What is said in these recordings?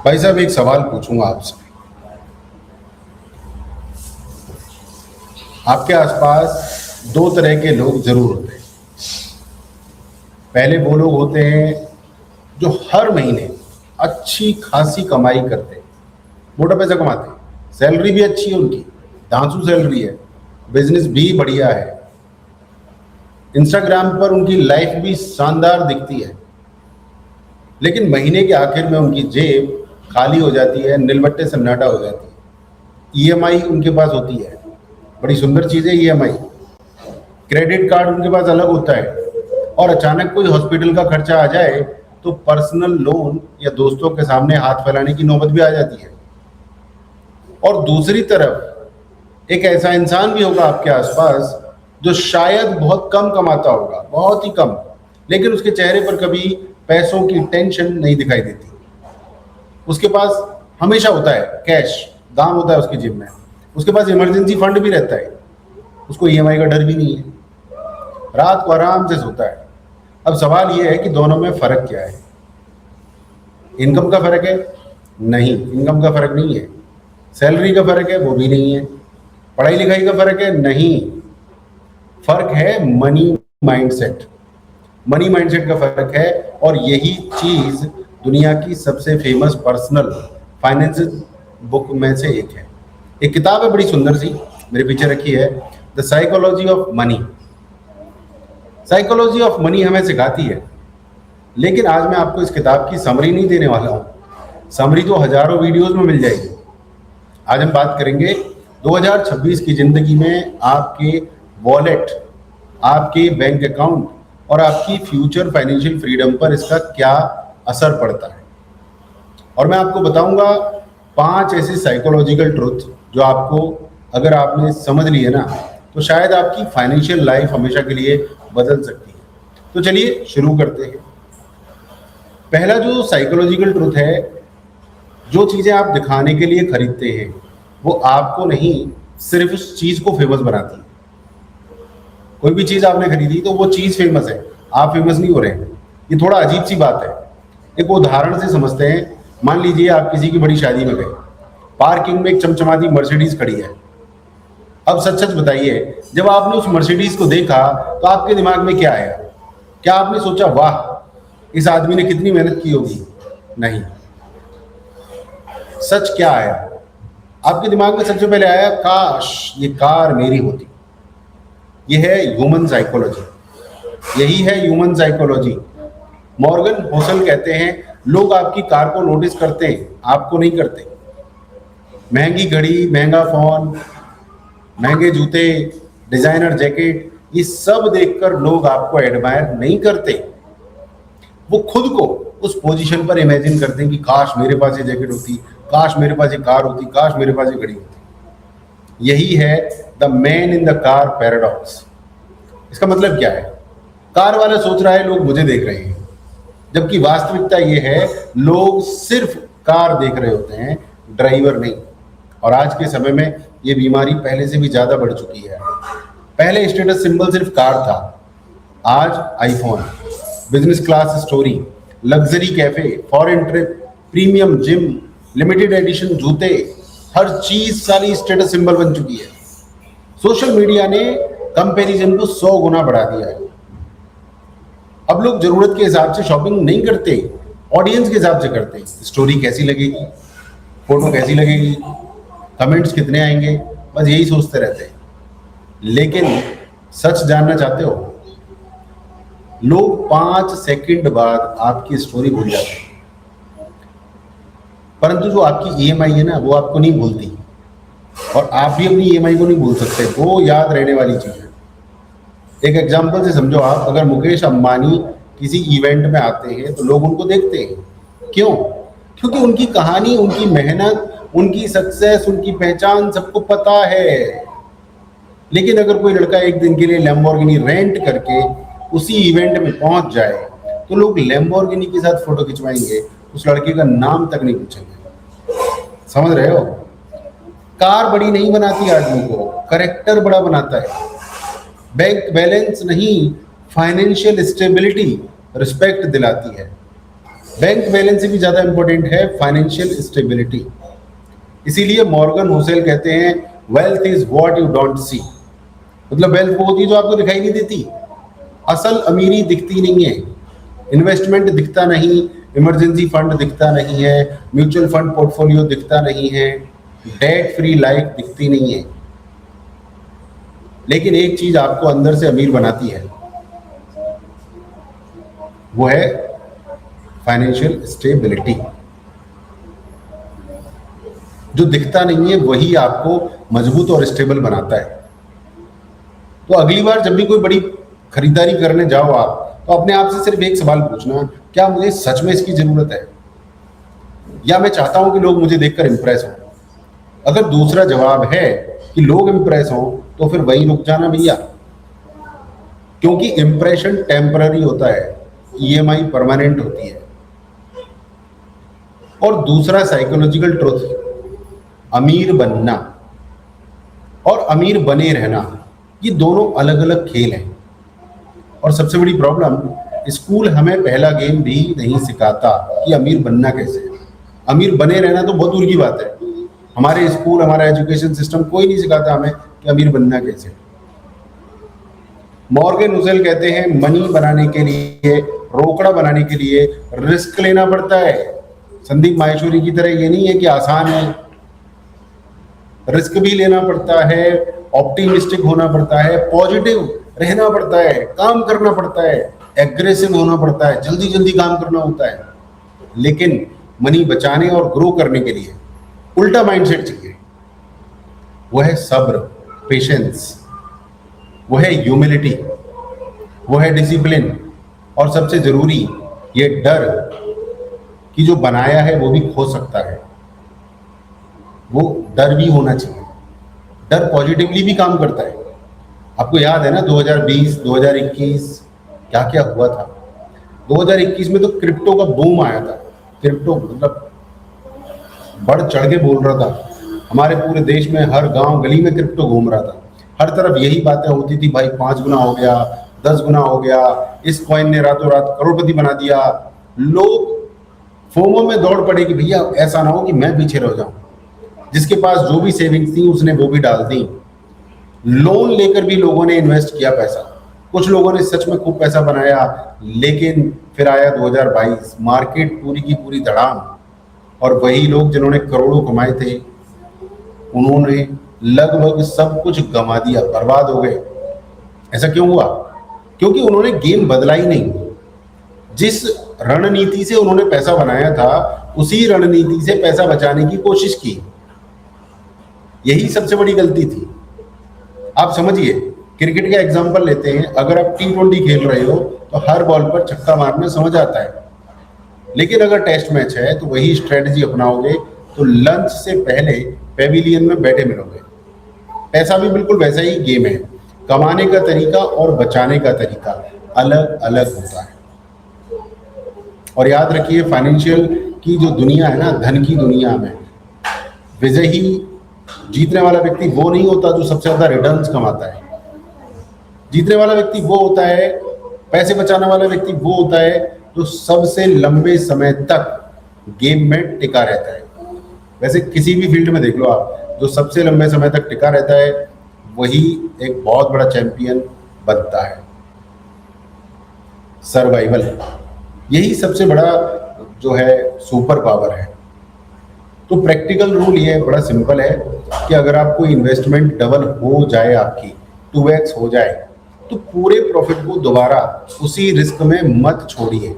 भाई साहब, एक सवाल पूछूंगा आपसे। आपके आसपास दो तरह के लोग जरूर होते हैं। पहले वो लोग होते हैं जो हर महीने अच्छी खासी कमाई करते हैं, मोटा पैसा कमाते हैं, सैलरी भी अच्छी है उनकी, धांसू सैलरी है, बिजनेस भी बढ़िया है, इंस्टाग्राम पर उनकी लाइफ भी शानदार दिखती है, लेकिन महीने के आखिर में उनकी जेब खाली हो जाती है, नीलबट्टे सन्नाटा हो जाती है। ईएमआई उनके पास होती है, बड़ी सुंदर चीज़ है ईएमआई। क्रेडिट कार्ड उनके पास अलग होता है, और अचानक कोई हॉस्पिटल का खर्चा आ जाए तो पर्सनल लोन या दोस्तों के सामने हाथ फैलाने की नौबत भी आ जाती है। और दूसरी तरफ एक ऐसा इंसान भी होगा आपके आसपास जो शायद बहुत कम कमाता होगा, बहुत ही कम, लेकिन उसके चेहरे पर कभी पैसों की टेंशन नहीं दिखाई देती। उसके पास हमेशा होता है कैश, दाम होता है उसकी जेब में, उसके पास इमरजेंसी फंड भी रहता है, उसको ईएमआई का डर भी नहीं है, रात को आराम से सोता है। अब सवाल यह है कि दोनों में फर्क क्या है? इनकम का फर्क है? नहीं, इनकम का फर्क नहीं है। सैलरी का फर्क है? वो भी नहीं है। पढ़ाई लिखाई का फर्क है? नहीं। फर्क है मनी माइंडसेट। मनी माइंडसेट का फर्क है, और यही चीज दुनिया की सबसे फेमस पर्सनल फाइनेंस बुक में से एक है। एक किताब है बड़ी सुंदर सी, मेरे पीछे रखी है, the psychology of money. Psychology of money हमें सिखाती है, लेकिन आज मैं आपको इस किताब की समरी नहीं देने वाला हूँ। समरी तो हजारों वीडियोस में मिल जाएगी। आज हम बात करेंगे 2026 की जिंदगी में आपके वॉलेट, आपके बैंक अकाउंट और आपकी फ्यूचर फाइनेंशियल फ्रीडम पर इसका क्या असर पड़ता है। और मैं आपको बताऊंगा 5 ऐसे साइकोलॉजिकल ट्रुथ जो आपको, अगर आपने समझ लिए ना, तो शायद आपकी फाइनेंशियल लाइफ हमेशा के लिए बदल सकती है। तो चलिए शुरू करते हैं। पहला जो साइकोलॉजिकल ट्रुथ है, जो चीज़ें आप दिखाने के लिए खरीदते हैं वो आपको नहीं, सिर्फ उस चीज़ को फेमस बनाती है। कोई भी चीज़ आपने खरीदी तो वो चीज़ फेमस है, आप फेमस नहीं हो रहे हैं। ये थोड़ा अजीब सी बात है। एक उदाहरण से समझते हैं। मान लीजिए आप किसी की बड़ी शादी में गए, पार्किंग में एक चमचमाती मर्सिडीज खड़ी है। अब सच सच बताइए, जब आपने उस मर्सिडीज को देखा तो आपके दिमाग में क्या आया? क्या आपने सोचा वाह, इस आदमी ने कितनी मेहनत की होगी? नहीं। सच क्या आया? आपके दिमाग में सबसे पहले आया, काश ये कार मेरी होती। ये है ह्यूमन साइकोलॉजी। यही है ह्यूमन साइकोलॉजी। मॉर्गन होसल कहते हैं, लोग आपकी कार को नोटिस करते हैं, आपको नहीं करते। महंगी घड़ी, महंगा फोन, महंगे जूते, डिजाइनर जैकेट, ये सब देखकर लोग आपको एडमायर नहीं करते। वो खुद को उस पोजीशन पर इमेजिन करते हैं कि काश मेरे पास ये जैकेट होती, काश मेरे पास ये कार होती, काश मेरे पास ये घड़ी होती। यही है the man in the car paradox. इसका मतलब क्या है? कार वाला सोच रहा है लोग मुझे देख रहे हैं, जबकि वास्तविकता ये है लोग सिर्फ कार देख रहे होते हैं, ड्राइवर नहीं। और आज के समय में ये बीमारी पहले से भी ज्यादा बढ़ चुकी है। पहले स्टेटस सिंबल सिर्फ कार था, आज iPhone, business class story, luxury cafe, foreign trip, premium gym, limited edition जूते, हर चीज सारी स्टेटस सिंबल बन चुकी है। सोशल मीडिया ने कंपैरिजन को 100 गुना बढ़ा दिया है। अब लोग जरूरत के हिसाब से शॉपिंग नहीं करते, ऑडियंस के हिसाब से करते हैं। स्टोरी कैसी लगेगी, फोटो कैसी लगेगी, कमेंट्स कितने आएंगे, बस यही सोचते रहते हैं। लेकिन सच जानना चाहते हो? लोग 5 सेकंड बाद आपकी स्टोरी भूल जाते हैं, परंतु जो आपकी ईएमआई है ना, वो आपको नहीं भूलती। और आप भी अपनी ईएमआई को नहीं भूल सकते, वो याद रहने वाली चीज है। एक एग्जांपल से समझो आप, अगर मुकेश अंबानी किसी इवेंट में आते हैं तो लोग उनको देखते हैं। क्यों? क्योंकि उनकी कहानी, उनकी मेहनत, उनकी सक्सेस, उनकी पहचान सबको पता है। लेकिन अगर कोई लड़का एक दिन के लिए लैम्बोर्गिनी रेंट करके उसी इवेंट में पहुंच जाए तो लोग लैम्बोर्गिनी के साथ फोटो खिंचवाएंगे, उस लड़के का नाम तक नहीं पूछेंगे। समझ रहे हो? कार बड़ी नहीं बनाती आदमी को, करेक्टर बड़ा बनाता है। बैंक बैलेंस नहीं, फाइनेंशियल स्टेबिलिटी रिस्पेक्ट दिलाती है। बैंक बैलेंस से भी ज़्यादा इंपॉर्टेंट है फाइनेंशियल स्टेबिलिटी। इसीलिए मॉर्गन हुसेल कहते हैं wealth is what you don't see. मतलब वेल्थ वो होती है जो आपको दिखाई नहीं देती। असल अमीरी दिखती नहीं है, इन्वेस्टमेंट दिखता नहीं, इमरजेंसी फंड दिखता नहीं है, म्यूचुअल फंड पोर्टफोलियो दिखता नहीं है, डेट फ्री लाइफ दिखती नहीं है। लेकिन एक चीज आपको अंदर से अमीर बनाती है, वो है फाइनेंशियल स्टेबिलिटी। जो दिखता नहीं है वही आपको मजबूत और स्टेबल बनाता है। तो अगली बार जब भी कोई बड़ी खरीदारी करने जाओ आप, तो अपने आप से सिर्फ एक सवाल पूछना, क्या मुझे सच में इसकी जरूरत है, या मैं चाहता हूं कि लोग मुझे देखकर इंप्रेस हो। अगर दूसरा जवाब है कि लोग इंप्रेस हो, तो फिर वहीं रुक जाना भैया, क्योंकि इंप्रेशन टेम्पररी होता है, ईएमआई परमानेंट होती है। और दूसरा साइकोलॉजिकल ट्रुथ, अमीर बनना और अमीर बने रहना, ये दोनों अलग अलग खेल हैं। और सबसे बड़ी प्रॉब्लम, स्कूल हमें पहला गेम भी नहीं सिखाता कि अमीर बनना कैसे है। अमीर बने रहना तो बहुत दूर की बात है, हमारे स्कूल, हमारा एजुकेशन सिस्टम कोई नहीं सिखाता हमें कि अमीर बनना कैसे। मॉर्गन हुसेल कहते हैं मनी बनाने के लिए, रोकड़ा बनाने के लिए रिस्क लेना पड़ता है। संदीप माहेश्वरी की तरह ये नहीं है कि आसान है, रिस्क भी लेना पड़ता है, ऑप्टिमिस्टिक होना पड़ता है, पॉजिटिव रहना पड़ता है, काम करना पड़ता है, एग्रेसिव होना पड़ता है, जल्दी जल्दी काम करना होता है। लेकिन मनी बचाने और ग्रो करने के लिए उल्टा माइंडसेट चाहिए। वो है सब्र, पेशेंस, वो है ह्यूमिलिटी, वो है डिसिप्लिन, और सबसे जरूरी ये डर कि जो बनाया है वो भी खो सकता है। वो डर भी होना चाहिए। डर पॉजिटिवली भी काम करता है। आपको याद है ना 2020, 2021 क्या क्या हुआ था। 2021 में तो क्रिप्टो का बूम आया था। क्रिप्टो मतलब बढ़ चढ़ के बोल रहा था, हमारे पूरे देश में हर गांव गली में क्रिप्टो घूम रहा था। हर तरफ यही बातें होती थी, भाई 5 गुना हो गया, 10 गुना हो गया, इस कॉइन ने रातों रात करोड़पति बना दिया। लोग फोमो में दौड़ पड़े कि भैया ऐसा ना हो कि मैं पीछे रह जाऊं। जिसके पास जो भी सेविंग्स थी उसने वो भी डाल दी। लोन लेकर भी लोगों ने इन्वेस्ट किया पैसा। कुछ लोगों ने सच में खूब पैसा बनाया, लेकिन फिर आया 2022, मार्केट पूरी की पूरी धड़ाम, और वही लोग जिन्होंने करोड़ों कमाए थे उन्होंने लगभग सब कुछ गंवा दिया, बर्बाद हो गए। ऐसा क्यों हुआ? क्योंकि उन्होंने गेम बदला ही नहीं। जिस रणनीति से उन्होंने पैसा बनाया था उसी रणनीति से पैसा बचाने की कोशिश की। यही सबसे बड़ी गलती थी। आप समझिए, क्रिकेट का एग्जांपल लेते हैं। अगर आप T20 खेल रहे हो तो हर बॉल पर छक्का मारना समझ आता है, लेकिन अगर टेस्ट मैच है तो वही स्ट्रेटजी अपनाओगे तो लंच से पहले पेविलियन में बैठे मिलोगे। पैसा भी बिल्कुल वैसा ही गेम है। कमाने का तरीका और बचाने का तरीका अलग अलग होता है। और याद रखिए, फाइनेंशियल की जो दुनिया है ना, धन की दुनिया में विजयी, जीतने वाला व्यक्ति वो नहीं होता जो सबसे ज्यादा रिटर्न्स कमाता है। जीतने वाला व्यक्ति वो होता है, पैसे बचाने वाला व्यक्ति वो होता है जो सबसे लंबे समय तक गेम में टिका रहता है। वैसे किसी भी फील्ड में देख लो आप, जो सबसे लंबे समय तक टिका रहता है वही एक बहुत बड़ा चैंपियन बनता है। सर्वाइवल, यही सबसे बड़ा जो है सुपर पावर है। तो प्रैक्टिकल रूल ये बड़ा सिंपल है कि अगर आपको इन्वेस्टमेंट डबल हो जाए, आपकी 2x हो जाए, तो पूरे प्रॉफिट को दोबारा उसी रिस्क में मत छोड़िए।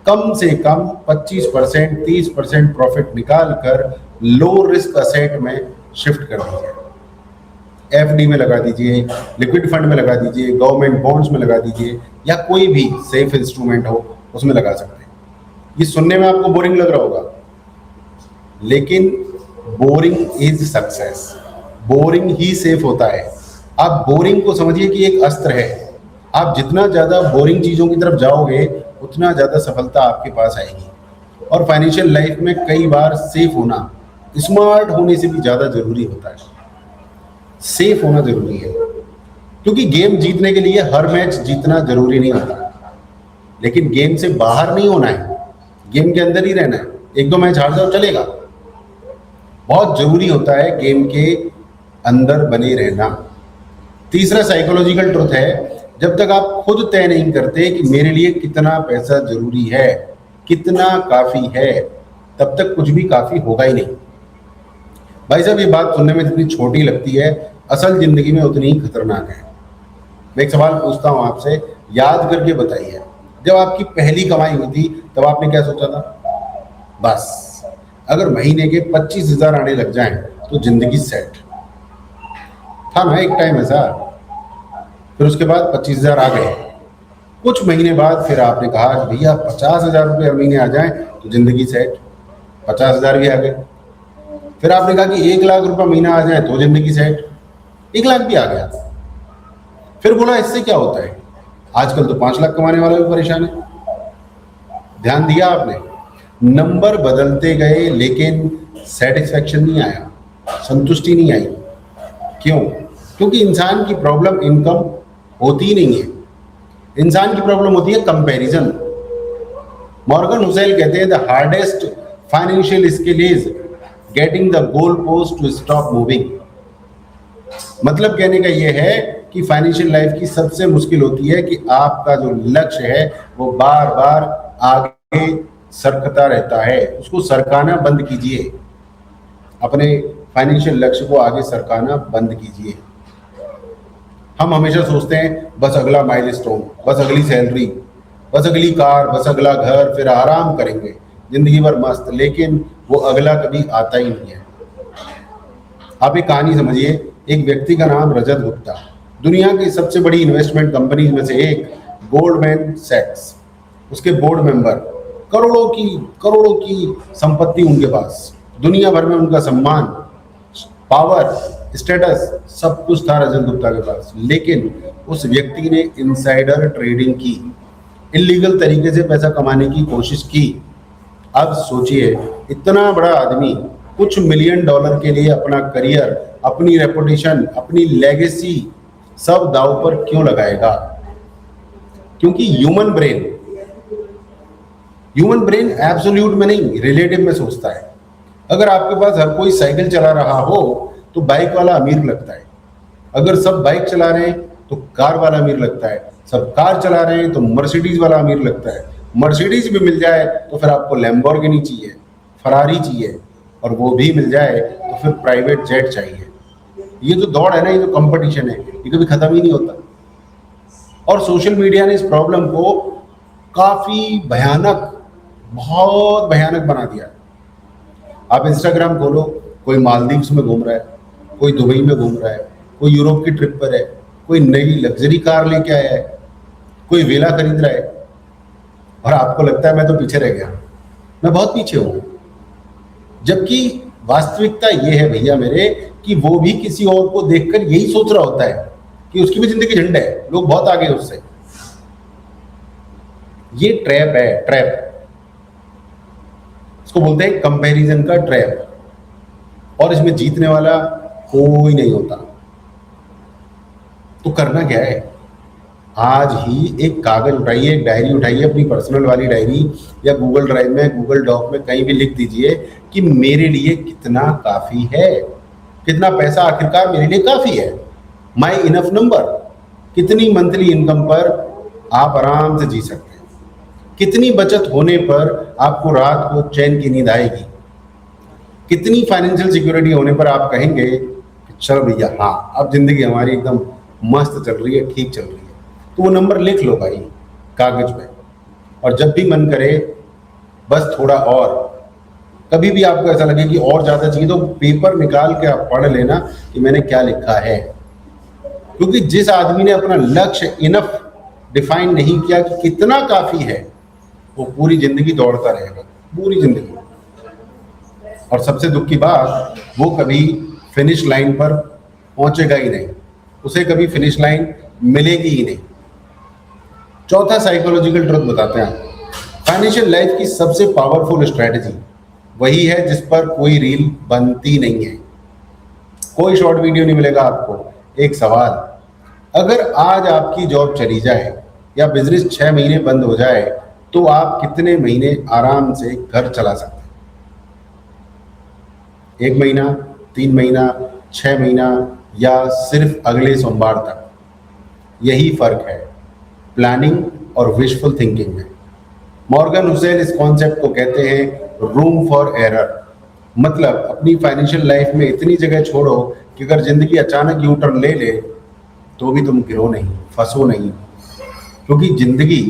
कम से कम 25%, 30% प्रॉफिट निकाल कर लो रिस्क असेट में शिफ्ट कर दीजिए। एफडी में लगा दीजिए, लिक्विड फंड में लगा दीजिए, गवर्नमेंट बॉन्ड्स में लगा दीजिए, या कोई भी सेफ इंस्ट्रूमेंट हो उसमें लगा सकते हैं। ये सुनने में आपको बोरिंग लग रहा होगा, लेकिन boring is success. Boring he safe होता है। आप बोरिंग को समझिए कि एक अस्त्र है। आप जितना ज्यादा बोरिंग चीजों की तरफ जाओगे उतना ज्यादा सफलता आपके पास आएगी। और फाइनेंशियल लाइफ में कई बार सेफ होना स्मार्ट होने से भी ज्यादा जरूरी होता है। सेफ होना जरूरी है, क्योंकि गेम जीतने के लिए हर मैच जीतना जरूरी नहीं होता, लेकिन गेम से बाहर नहीं होना है, गेम के अंदर ही रहना है, एक दो मैच हार जाओ चलेगा। बहुत जरूरी होता है गेम के अंदर बने रहना। तीसरा साइकोलॉजिकल ट्रुथ है, जब तक आप खुद तय नहीं करते कि मेरे लिए कितना पैसा जरूरी है, कितना काफी है, तब तक कुछ भी काफी होगा ही नहीं। भाई साहब, ये बात सुनने में जितनी छोटी लगती है, असल जिंदगी में उतनी ही खतरनाक है। मैं एक सवाल पूछता हूं आपसे, याद करके बताइए, जब आपकी पहली कमाई हुई थी तब आपने क्या सोचा था? बस अगर महीने के 25,000 आने लग जाएं तो जिंदगी सेट। था ना एक टाइम ऐसा? फिर उसके बाद 25,000 आ गए। कुछ महीने बाद फिर आपने कहा कि भैया 50,000 रुपये हर महीने आ जाएं तो जिंदगी सेट। 50,000 भी आ गए। फिर आपने कहा कि 1 लाख रुपये महीना आ जाए तो जिंदगी सेट। 1 लाख भी आ गया। फिर बोला इससे क्या होता है, आजकल तो 5 लाख कमाने वाला भी परेशान है। ध्यान दिया आपने? नंबर बदलते गए लेकिन सेटिस्फैक्शन नहीं आया, संतुष्टि नहीं आई। क्यों? क्योंकि इंसान की प्रॉब्लम इनकम होती ही नहीं है, इंसान की प्रॉब्लम होती है कंपैरिजन। मॉर्गन हुसैल कहते हैं the hardest financial skill is getting the goal post to stop moving. मतलब कहने का यह है कि फाइनेंशियल लाइफ की सबसे मुश्किल होती है कि आपका जो लक्ष्य है वो बार बार आगे सरकता रहता है, उसको सरकाना बंद कीजिए। अपने फाइनेंशियल लक्ष्य को आगे सरकाना बंद कीजिए। हम हमेशा सोचते हैं बस अगला माइलस्टोन, बस अगली सैलरी, बस अगली कार, बस अगला घर, फिर आराम करेंगे जिंदगी भर मस्त, लेकिन वो अगला कभी आता ही नहीं है। आप एक कहानी समझिए, एक व्यक्ति का नाम रजत गुप्ता, दुनिया की सबसे बड़ी इन्वेस्टमेंट कंपनीज में से एक गोल्डमैन सैक्स, उसके बोर्ड मेंबर, करोड़ों की संपत्ति उनके पास, दुनिया भर में उनका सम्मान, पावर, स्टेटस, सब कुछ था रजत गुप्ता के पास। लेकिन उस व्यक्ति ने इनसाइडर ट्रेडिंग की, इलीगल तरीके से पैसा कमाने की कोशिश की। अब सोचिए, इतना बड़ा आदमी कुछ $1 मिलियन के लिए अपना करियर, अपनी रेपुटेशन, अपनी लेगेसी सब दांव पर क्यों लगाएगा? क्योंकि ह्यूमन ब्रेन एब्सोल्यूट में नहीं, रिलेटिव में सोचता है। अगर आपके पास हर कोई साइकिल चला रहा हो तो बाइक वाला अमीर लगता है, अगर सब बाइक चला रहे हैं तो कार वाला अमीर लगता है, सब कार चला रहे हैं तो मर्सिडीज वाला अमीर लगता है, मर्सिडीज भी मिल जाए तो फिर आपको लैम्बोर्गिनी चाहिए, फरारी चाहिए, और वो भी मिल जाए तो फिर प्राइवेट जेट चाहिए। ये जो दौड़ है ना, ये जो कंपटीशन है, ये कभी खत्म ही नहीं होता। और सोशल मीडिया ने इस प्रॉब्लम को काफी भयानक, बहुत भयानक बना दिया। आप इंस्टाग्राम खोलो, कोई मालदीव्स में घूम रहा है, कोई दुबई में घूम रहा है, कोई यूरोप की ट्रिप पर है, कोई नई लग्जरी कार लेके आया है, कोई विला खरीद रहा है, और आपको लगता है मैं तो पीछे रह गया, मैं बहुत पीछे हूं। जबकि वास्तविकता ये है भैया मेरे कि वो भी किसी और को देखकर यही सोच रहा होता है कि उसकी भी जिंदगी झंड है, लोग बहुत आगे उससे। ये ट्रैप है, ट्रैप, इसको बोलते हैं कंपैरिजन का ट्रैप, और इसमें जीतने वाला कोई नहीं होता। तो करना क्या है? आज ही एक कागज उठाइए, एक डायरी उठाइए, अपनी पर्सनल वाली डायरी, या गूगल ड्राइव में, गूगल डॉक में, कहीं भी लिख दीजिए कि मेरे लिए कितना काफी है, कितना पैसा आखिरकार मेरे लिए काफी है, माई इनफ नंबर। कितनी मंथली इनकम पर आप आराम से जी सकते हैं, कितनी बचत होने पर आपको रात को चैन की नींद आएगी, कितनी फाइनेंशियल सिक्योरिटी होने पर आप कहेंगे कि चल भैया हाँ, अब जिंदगी हमारी एकदम मस्त चल रही है, ठीक चल रही है। तो वो नंबर लिख लो भाई कागज पे, और जब भी मन करे बस थोड़ा और, कभी भी आपको ऐसा लगे कि और ज्यादा चाहिए तो पेपर निकाल के आप पढ़ लेना कि मैंने क्या लिखा है। क्योंकि जिस आदमी ने अपना लक्ष्य इनफ डिफाइन नहीं किया कि कितना काफी है, वो पूरी जिंदगी दौड़ता रहेगा, पूरी जिंदगी। और सबसे दुख की बात, वो कभी फिनिश लाइन पर पहुंचेगा ही नहीं, उसे कभी फिनिश लाइन मिलेगी ही नहीं। चौथा साइकोलॉजिकल ट्रुथ बताते हैं, फाइनेंशियल लाइफ की सबसे पावरफुल स्ट्रेटजी वही है जिस पर कोई रील बनती नहीं है, कोई शॉर्ट वीडियो नहीं मिलेगा आपको। एक सवाल, अगर आज आपकी जॉब चली जाए या बिजनेस 6 महीने बंद हो जाए तो आप कितने महीने आराम से घर चला सकते हैं? 1 महीना, 3 महीना, 6 महीना, या सिर्फ अगले सोमवार तक? यही फर्क है प्लानिंग और विशफुल थिंकिंग में। मॉर्गन हुसेल इस कॉन्सेप्ट को कहते हैं रूम फॉर एरर। मतलब अपनी फाइनेंशियल लाइफ में इतनी जगह छोड़ो कि अगर जिंदगी अचानक यू टर्न ले ले तो भी तुम गिरो नहीं, फंसो नहीं, क्योंकि जिंदगी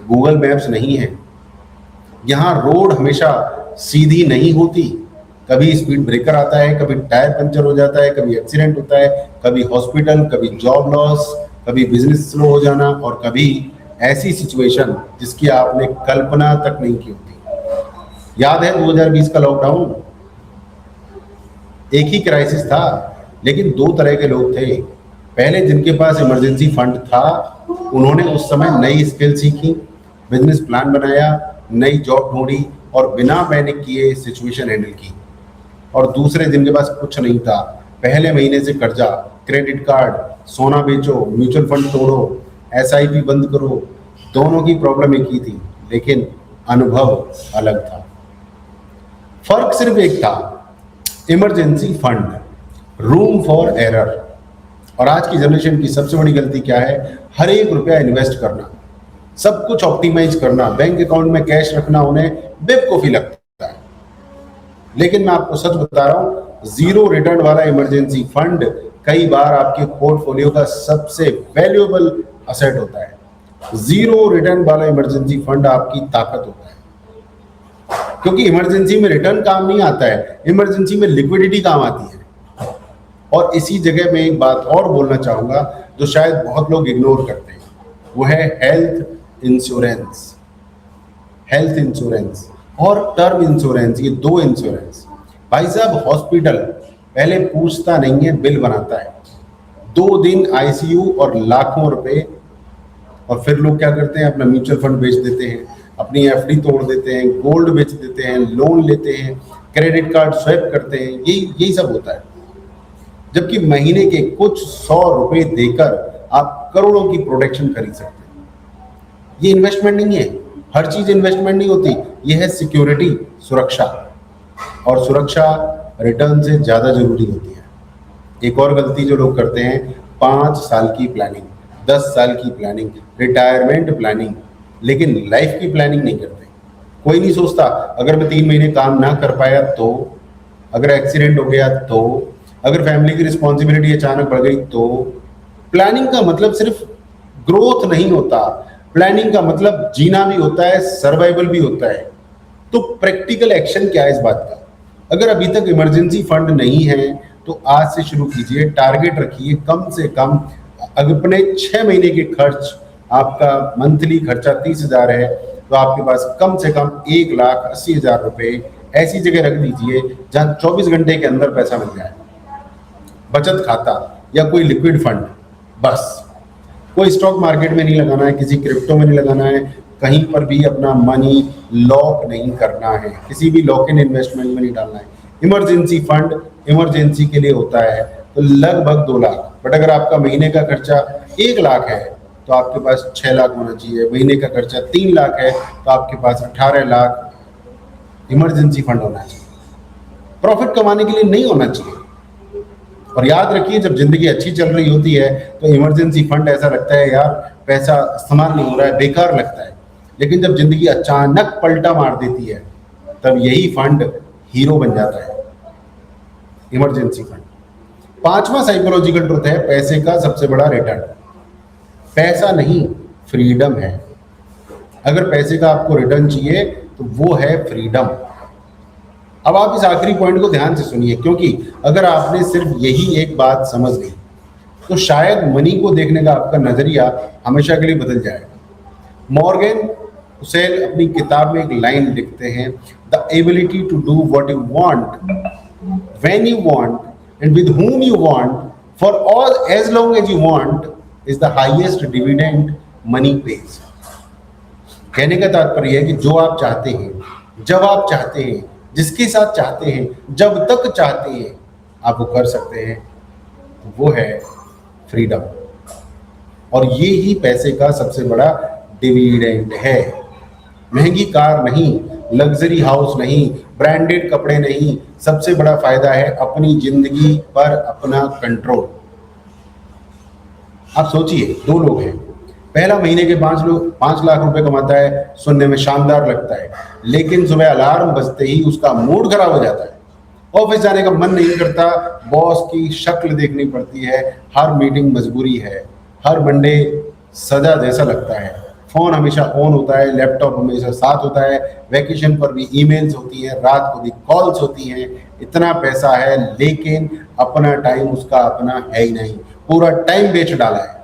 गूगल मैप्स नहीं है। यहाँ रोड हमेशा सीधी नहीं होती, कभी स्पीड ब्रेकर आता है, कभी टायर पंचर हो जाता है, कभी एक्सीडेंट होता है, कभी हॉस्पिटल, कभी जॉब लॉस, कभी बिजनेस स्लो हो जाना, और कभी ऐसी सिचुएशन जिसकी आपने कल्पना तक नहीं की होती। याद है 2020 का लॉकडाउन? एक ही क्राइसिस था, लेकिन 2 तरह के लोग थे। पहले जिनके पास इमरजेंसी फंड था, उन्होंने उस समय नई स्किल सीखी, बिजनेस प्लान बनाया, नई जॉब ढूंढी और बिना पैनिक किए सिचुएशन हैंडल की। और दूसरे जिनके पास कुछ नहीं था, पहले महीने से कर्जा, क्रेडिट कार्ड, सोना बेचो, म्यूचुअल फंड तोड़ो, एसआईपी बंद करो। दोनों की प्रॉब्लम एक ही थी, लेकिन अनुभव अलग था। फर्क सिर्फ एक था, emergency fund, room for error. और आज की जनरेशन की सबसे बड़ी गलती क्या है? हर एक रुपया इन्वेस्ट करना, सब कुछ ऑप्टिमाइज करना, बैंक अकाउंट में कैश रखना उन्हें बेवकूफी लगता है। लेकिन मैं आपको सच बता रहा हूं, जीरो रिटर्न वाला इमरजेंसी फंड कई बार आपके पोर्टफोलियो का सबसे वैल्यूएबल असेट होता है। जीरो रिटर्न वाला इमरजेंसी फंड आपकी ताकत होता है, क्योंकि इमरजेंसी में रिटर्न काम नहीं आता है, इमरजेंसी में लिक्विडिटी काम आती है। और इसी जगह में एक बात और बोलना चाहूंगा जो शायद बहुत लोग इग्नोर करते हैं, वो है हेल्थ इंश्योरेंस। हेल्थ इंश्योरेंस और टर्म इंश्योरेंस, ये 2 इंश्योरेंस। भाई साहब, हॉस्पिटल पहले पूछता नहीं है, बिल बनाता है। 2 दिन आईसीयू और लाखों रुपए, और फिर लोग क्या करते हैं? अपना म्यूचुअल फंड बेच देते हैं, अपनी एफडी तोड़ देते हैं, गोल्ड बेच देते हैं, लोन लेते हैं, क्रेडिट कार्ड स्वैप करते हैं। यही सब होता है। जबकि महीने के कुछ 100 रुपए देकर आप करोड़ों की प्रोटेक्शन खरीद सकते हैं। ये इन्वेस्टमेंट नहीं है, हर चीज इन्वेस्टमेंट नहीं होती। ये है सिक्योरिटी, सुरक्षा, और सुरक्षा रिटर्न से ज्यादा जरूरी होती है। एक और गलती जो लोग करते हैं, 5 साल की प्लानिंग, 10 साल की प्लानिंग, रिटायरमेंट प्लानिंग, लेकिन लाइफ की प्लानिंग नहीं करते। कोई नहीं सोचता अगर मैं 3 महीने काम ना कर पाया तो, अगर एक्सीडेंट हो गया तो, अगर फैमिली की रिस्पॉन्सिबिलिटी अचानक बढ़ गई तो। प्लानिंग का मतलब सिर्फ ग्रोथ नहीं होता, प्लानिंग का मतलब जीना भी होता है, सर्वाइवल भी होता है। तो प्रैक्टिकल एक्शन क्या है इस बात का? अगर अभी तक इमरजेंसी फंड नहीं है तो आज से शुरू कीजिए, टारगेट रखिए कम से कम। अगर अपने 6 महीने के खर्च, आपका मंथली खर्चा 30,000 है, तो आपके पास कम से कम 1,80,000 रुपए ऐसी जगह रख दीजिए जहां 24 घंटे के अंदर पैसा मिल जाए। बचत खाता या कोई लिक्विड फंड, बस। कोई स्टॉक मार्केट में नहीं लगाना है, किसी क्रिप्टो में नहीं लगाना है, कहीं पर भी अपना मनी लॉक नहीं करना है, किसी भी लॉक इन इन्वेस्टमेंट में नहीं डालना है। इमरजेंसी फंड इमरजेंसी के लिए होता है, तो लगभग 2 लाख। बट अगर आपका महीने का खर्चा 1 लाख है तो आपके पास 6 लाख होना चाहिए। महीने का खर्चा 3 लाख है तो आपके पास 18 लाख इमरजेंसी फंड होना चाहिए। प्रॉफिट कमाने के लिए नहीं होना चाहिए। और याद रखिए, जब जिंदगी अच्छी चल रही होती है तो इमरजेंसी फंड ऐसा लगता है यार पैसा इस्तेमाल नहीं हो रहा है, बेकार लगता है। लेकिन जब जिंदगी अचानक पलटा मार देती है तब यही फंड हीरो बन जाता है, इमरजेंसी फंड। 5वां साइकोलॉजिकल ट्रुथ है, पैसे का सबसे बड़ा रिटर्न पैसा नहीं, फ्रीडम है। अगर पैसे का आपको रिटर्न चाहिए तो वो है फ्रीडम। अब आप इस आखिरी पॉइंट को ध्यान से सुनिए, क्योंकि अगर आपने सिर्फ यही एक बात समझ ली तो शायद मनी को देखने का आपका नजरिया हमेशा के लिए बदल जाएगा। मॉर्गन हुसेल अपनी किताब में एक लाइन लिखते हैं, the ability to do what you want when you want and with whom you want for all as long as you want is the highest dividend money pays। कहने का तात्पर्य है कि जो आप चाहते हैं, जब आप चाहते हैं, जिसके साथ चाहते हैं, जब तक चाहते हैं, आप वो कर सकते हैं। वो है फ्रीडम, और ये ही पैसे का सबसे बड़ा डिविडेंड है। महंगी कार नहीं, लग्जरी हाउस नहीं, ब्रांडेड कपड़े नहीं, सबसे बड़ा फायदा है अपनी जिंदगी पर अपना कंट्रोल। आप सोचिए, दो लोग हैं, पहला महीने के 5 लाख रुपए कमाता है, सुनने में शानदार लगता है, लेकिन सुबह अलार्म बजते ही उसका मूड खराब हो जाता है, ऑफिस जाने का मन नहीं करता, बॉस की शक्ल देखनी पड़ती है, हर मीटिंग मजबूरी है, हर मंडे सजा जैसा लगता है, फोन हमेशा ऑन होता है, लैपटॉप हमेशा साथ होता है, वैकेशन पर भी ईमेल्स होती हैं, रात को भी कॉल्स होती हैं, इतना पैसा है लेकिन अपना टाइम उसका अपना है ही नहीं, पूरा टाइम बेच डाला है।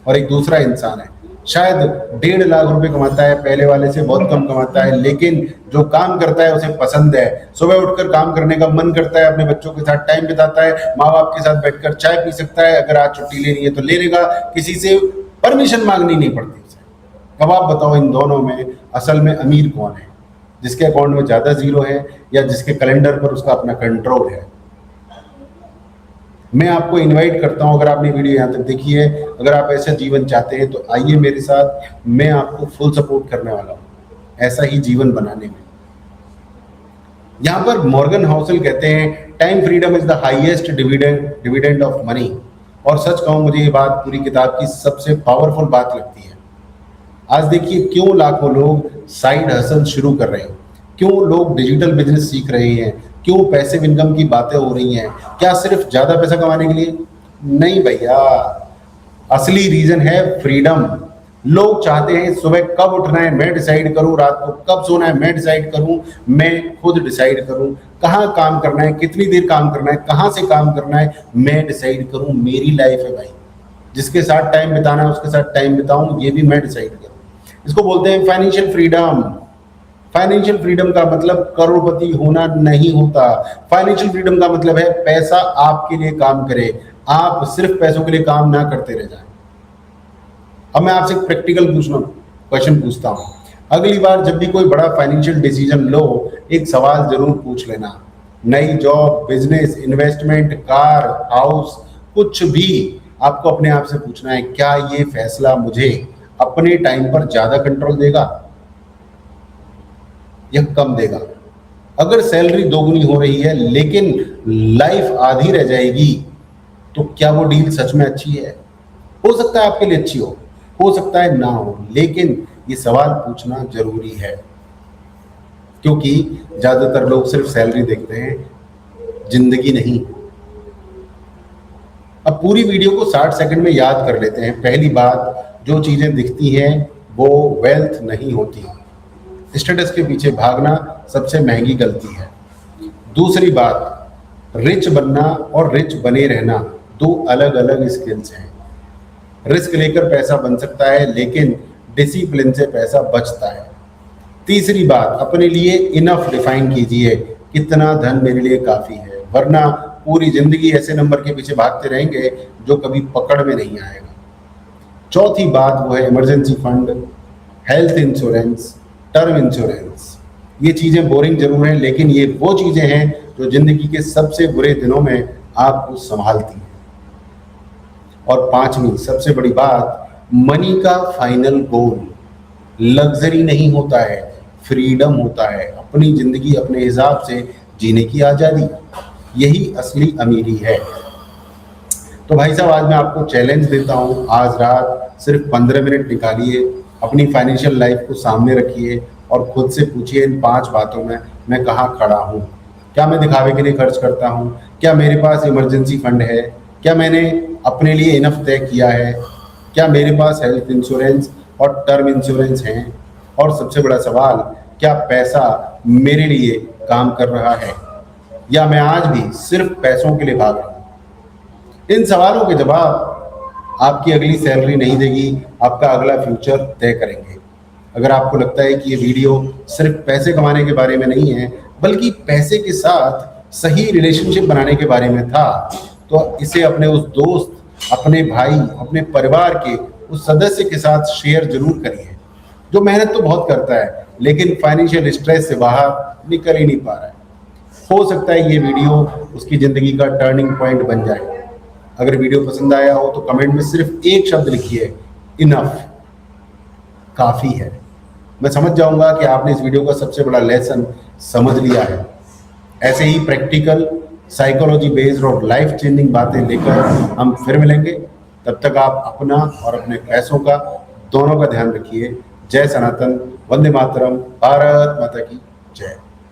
और एक दूसरा इंसान है, शायद 1.5 लाख रुपए कमाता है, पहले वाले से बहुत कम कमाता है, लेकिन जो काम करता है उसे पसंद है, सुबह उठकर काम करने का मन करता है, अपने बच्चों के साथ टाइम बिताता है, माँ बाप के साथ बैठकर चाय पी सकता है, अगर आज छुट्टी लेनी है तो ले लेगा, किसी से परमिशन मांगनी नहीं पड़ती उसे। अब आप बताओ, इन दोनों में असल में अमीर कौन है? जिसके अकाउंट में ज्यादा जीरो है या जिसके कैलेंडर पर उसका अपना कंट्रोल है? मैं आपको इनवाइट करता हूं, अगर आपने वीडियो यहाँ तक देखी है, अगर आप ऐसा जीवन चाहते हैं तो आइए मेरे साथ, मैं आपको फुल सपोर्ट करने वाला हूं ऐसा ही जीवन बनाने में। यहां पर मॉर्गन हाउसल कहते हैं time freedom is the highest dividend of money. और सच कहूं, मुझे ये बात पूरी किताब की सबसे पावरफुल बात लगती है। आज देखिए क्यों लाखों लोग साइड हसल शुरू कर रहे हैं, क्यों लोग डिजिटल बिजनेस सीख रहे हैं, क्यों पैसिव इनकम की बातें हो रही हैं। क्या सिर्फ ज्यादा पैसा कमाने के लिए? नहीं भैया, असली रीजन है फ्रीडम। लोग चाहते हैं सुबह कब उठना है मैं डिसाइड करूं, रात को कब सोना है मैं डिसाइड करूं, मैं खुद डिसाइड करूं, कहाँ काम करना है, कितनी देर काम करना है, कहाँ से काम करना है मैं डिसाइड करूं। मेरी लाइफ है भाई, जिसके साथ टाइम बिताना है उसके साथ टाइम बिताऊं, ये भी मैं डिसाइड करूं। इसको बोलते हैं फाइनेंशियल फ्रीडम। फाइनेंशियल फ्रीडम का मतलब करोड़पति होना नहीं होता। फाइनेंशियल फ्रीडम का मतलब है पैसा आपके लिए काम करे, आप सिर्फ पैसों के लिए काम ना करते रह जाएं। अब मैं आपसे एक प्रैक्टिकल क्वेश्चन पूछता हूं, अगली बार जब भी कोई बड़ा फाइनेंशियल डिसीजन लो, एक सवाल जरूर पूछ लेना। नई job, business, investment, car, house, कुछ भी आपको अपने आप से पूछना है, क्या ये फैसला मुझे अपने टाइम पर ज्यादा कंट्रोल देगा या कम देगा? अगर सैलरी दोगुनी हो रही है लेकिन लाइफ आधी रह जाएगी, तो क्या वो डील सच में अच्छी है? हो सकता है आपके लिए अच्छी हो सकता है ना हो, लेकिन ये सवाल पूछना जरूरी है, क्योंकि ज्यादातर लोग सिर्फ सैलरी देखते हैं, जिंदगी नहीं। अब पूरी वीडियो को 60 सेकंड में याद कर लेते हैं। पहली बात, जो चीजें दिखती हैं वो वेल्थ नहीं होती। स्टेटस के पीछे भागना सबसे महंगी गलती है। दूसरी बात, रिच बनना और रिच बने रहना दो अलग अलग स्किल्स हैं। रिस्क लेकर पैसा बन सकता है, लेकिन डिसिप्लिन से पैसा बचता है। तीसरी बात, अपने लिए इनफ डिफाइन कीजिए, कितना धन मेरे लिए काफी है, वरना पूरी जिंदगी ऐसे नंबर के पीछे भागते रहेंगे जो कभी पकड़ में नहीं आएगा। चौथी बात वो है emergency fund, health insurance, term insurance. ये चीजें बोरिंग जरूर हैं, लेकिन ये वो चीजें हैं जो जिंदगी के सबसे बुरे दिनों में आपको संभालती हैं। और पांचवी सबसे बड़ी बात, मनी का फाइनल गोल लग्जरी नहीं होता है, फ्रीडम होता है, अपनी जिंदगी अपने हिसाब से जीने की आजादी। यही असली अमीरी है। तो भाई साहब, आज मैं आपको चैलेंज देता हूँ, आज रात सिर्फ 15 मिनट निकालिए, अपनी फाइनेंशियल लाइफ को सामने रखिए और खुद से पूछिए इन 5 बातों में मैं कहाँ खड़ा हूँ। क्या मैं दिखावे के लिए खर्च करता हूँ? क्या मेरे पास इमरजेंसी फंड है? क्या मैंने अपने लिए इनफ तय किया है? क्या मेरे पास हेल्थ इंश्योरेंस और टर्म इंश्योरेंस हैं? और सबसे बड़ा सवाल, क्या पैसा मेरे लिए काम कर रहा है या मैं आज भी सिर्फ पैसों के लिए भाग रहा हूँ? इन सवालों के जवाब आपकी अगली सैलरी नहीं देगी, आपका अगला फ्यूचर तय करेंगे। अगर आपको लगता है कि ये वीडियो सिर्फ पैसे कमाने के बारे में नहीं है, बल्कि पैसे के साथ सही रिलेशनशिप बनाने के बारे में था, तो इसे अपने उस दोस्त, अपने भाई, अपने परिवार के उस सदस्य के साथ शेयर जरूर करिए जो मेहनत तो बहुत करता है लेकिन फाइनेंशियल स्ट्रेस से बाहर निकल ही नहीं पा रहा है। हो सकता है ये वीडियो उसकी जिंदगी का टर्निंग पॉइंट बन जाए। अगर वीडियो पसंद आया हो तो कमेंट में सिर्फ एक शब्द लिखिए, इनफ, काफी है। मैं समझ जाऊंगा कि आपने इस वीडियो का सबसे बड़ा लेसन समझ लिया है। ऐसे ही प्रैक्टिकल साइकोलॉजी बेस्ड और लाइफ चेंजिंग बातें लेकर हम फिर मिलेंगे। तब तक आप अपना और अपने पैसों का दोनों का ध्यान रखिए। जय सनातन, वंदे मातरम, भारत माता की जय।